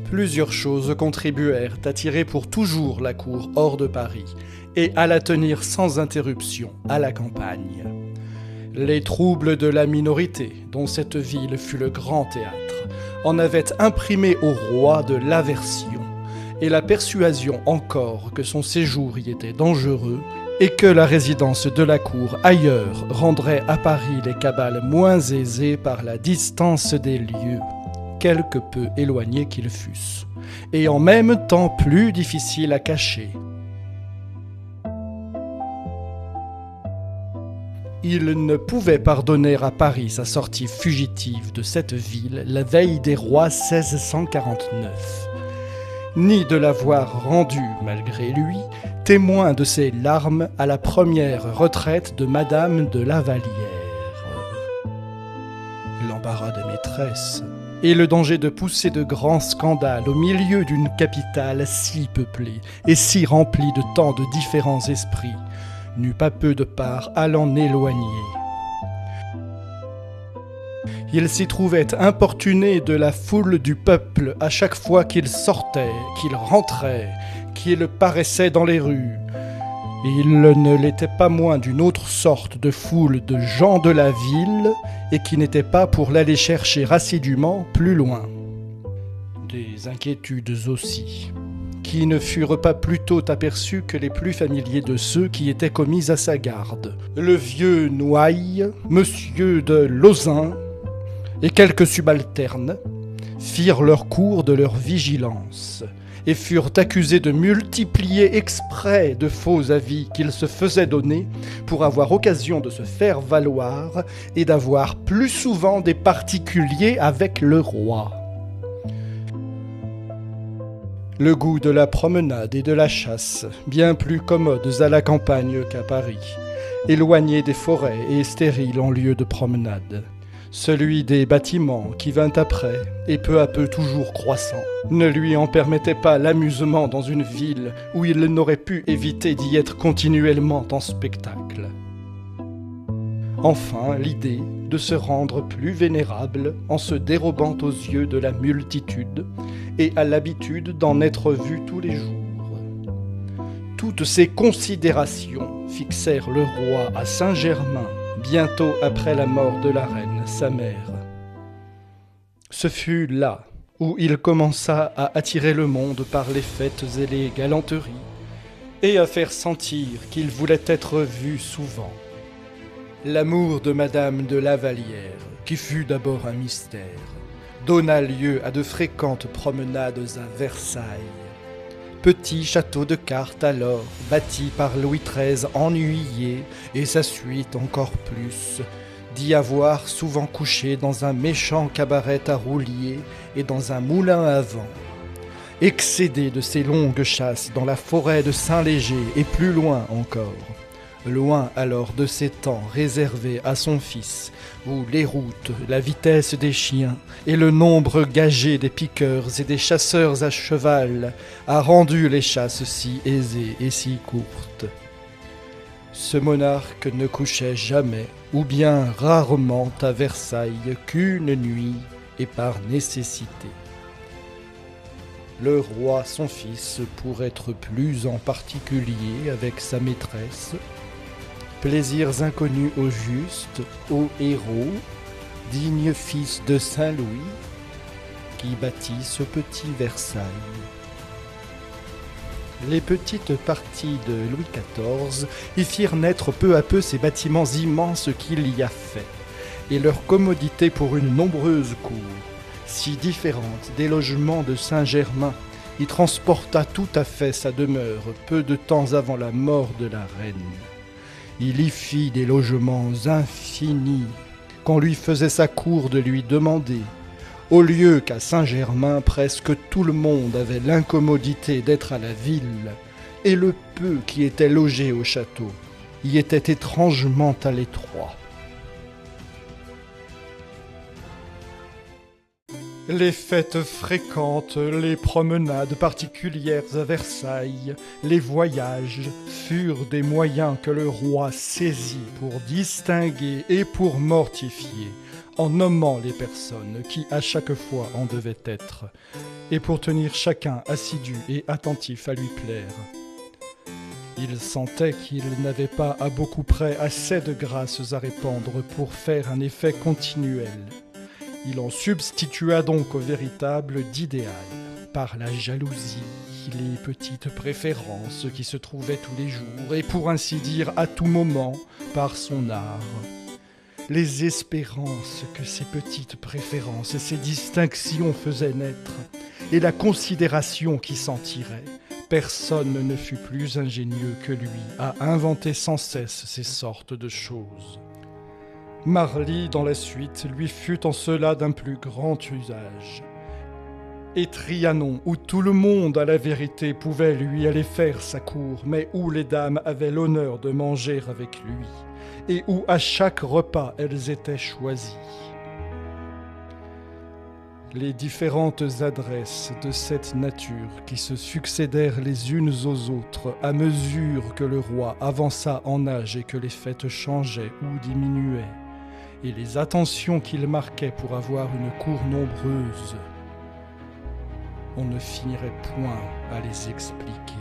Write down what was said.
Plusieurs choses contribuèrent à tirer pour toujours la cour hors de Paris et à la tenir sans interruption à la campagne. Les troubles de la minorité, dont cette ville fut le grand théâtre, en avaient imprimé au roi de l'aversion et la persuasion encore que son séjour y était dangereux et que la résidence de la cour ailleurs rendrait à Paris les cabales moins aisées par la distance des lieux, quelque peu éloignés qu'ils fussent, et en même temps plus difficiles à cacher. Il ne pouvait pardonner à Paris sa sortie fugitive de cette ville la veille des rois 1649, ni de l'avoir rendu, malgré lui, témoin de ses larmes à la première retraite de Madame de la Vallière. L'embarras des maîtresses et le danger de pousser de grands scandales au milieu d'une capitale si peuplée et si remplie de tant de différents esprits n'eut pas peu de part à l'en éloigner. Il s'y trouvait importuné de la foule du peuple à chaque fois qu'il sortait, qu'il rentrait, qu'il paraissait dans les rues. Il ne l'était pas moins d'une autre sorte de foule de gens de la ville et qui n'était pas pour l'aller chercher assidûment plus loin. Des inquiétudes aussi, qui ne furent pas plus tôt aperçues que les plus familiers de ceux qui étaient commis à sa garde. Le vieux Noailles, monsieur de Lauzun et quelques subalternes firent leur cours de leur vigilance et furent accusés de multiplier exprès de faux avis qu'ils se faisaient donner pour avoir occasion de se faire valoir et d'avoir plus souvent des particuliers avec le roi. Le goût de la promenade et de la chasse, bien plus commodes à la campagne qu'à Paris, éloignés des forêts et stériles en lieu de promenade. Celui des bâtiments qui vint après, et peu à peu toujours croissant, ne lui en permettait pas l'amusement dans une ville où il n'aurait pu éviter d'y être continuellement en spectacle. Enfin, l'idée de se rendre plus vénérable en se dérobant aux yeux de la multitude et à l'habitude d'en être vu tous les jours. Toutes ces considérations fixèrent le roi à Saint-Germain, bientôt après la mort de la reine, sa mère. Ce fut là où il commença à attirer le monde par les fêtes et les galanteries, et à faire sentir qu'il voulait être vu souvent. L'amour de Madame de la Vallière, qui fut d'abord un mystère, donna lieu à de fréquentes promenades à Versailles. Petit château de cartes alors, bâti par Louis XIII ennuyé, et sa suite encore plus, d'y avoir souvent couché dans un méchant cabaret à roulier et dans un moulin à vent. Excédé de ses longues chasses dans la forêt de Saint-Léger et plus loin encore, loin alors de ces temps réservés à son fils, où les routes, la vitesse des chiens et le nombre gagé des piqueurs et des chasseurs à cheval a rendu les chasses si aisées et si courtes. Ce monarque ne couchait jamais, ou bien rarement à Versailles qu'une nuit et par nécessité. Le roi son fils, pour être plus en particulier avec sa maîtresse, plaisirs inconnus au juste, au héros, digne fils de Saint-Louis, qui bâtit ce petit Versailles. Les petites parties de Louis XIV y firent naître peu à peu ces bâtiments immenses qu'il y a faits, et leur commodité pour une nombreuse cour, si différente des logements de Saint-Germain, y transporta tout à fait sa demeure peu de temps avant la mort de la reine. Il y fit des logements infinis qu'on lui faisait sa cour de lui demander, au lieu qu'à Saint-Germain presque tout le monde avait l'incommodité d'être à la ville, et le peu qui était logé au château y était étrangement à l'étroit. Les fêtes fréquentes, les promenades particulières à Versailles, les voyages furent des moyens que le roi saisit pour distinguer et pour mortifier, en nommant les personnes qui à chaque fois en devaient être, et pour tenir chacun assidu et attentif à lui plaire. Il sentait qu'il n'avait pas à beaucoup près assez de grâces à répandre pour faire un effet continuel. Il en substitua donc au véritable d'idéal, par la jalousie, les petites préférences qui se trouvaient tous les jours, et pour ainsi dire à tout moment, par son art. Les espérances que ces petites préférences et ces distinctions faisaient naître, et la considération qui s'en tirait. Personne ne fut plus ingénieux que lui à inventer sans cesse ces sortes de choses. Marly, dans la suite, lui fut en cela d'un plus grand usage. Et Trianon, où tout le monde à la vérité pouvait lui aller faire sa cour, mais où les dames avaient l'honneur de manger avec lui, et où à chaque repas elles étaient choisies. Les différentes adresses de cette nature qui se succédèrent les unes aux autres à mesure que le roi avança en âge et que les fêtes changeaient ou diminuaient, et les attentions qu'il marquait pour avoir une cour nombreuse, on ne finirait point à les expliquer.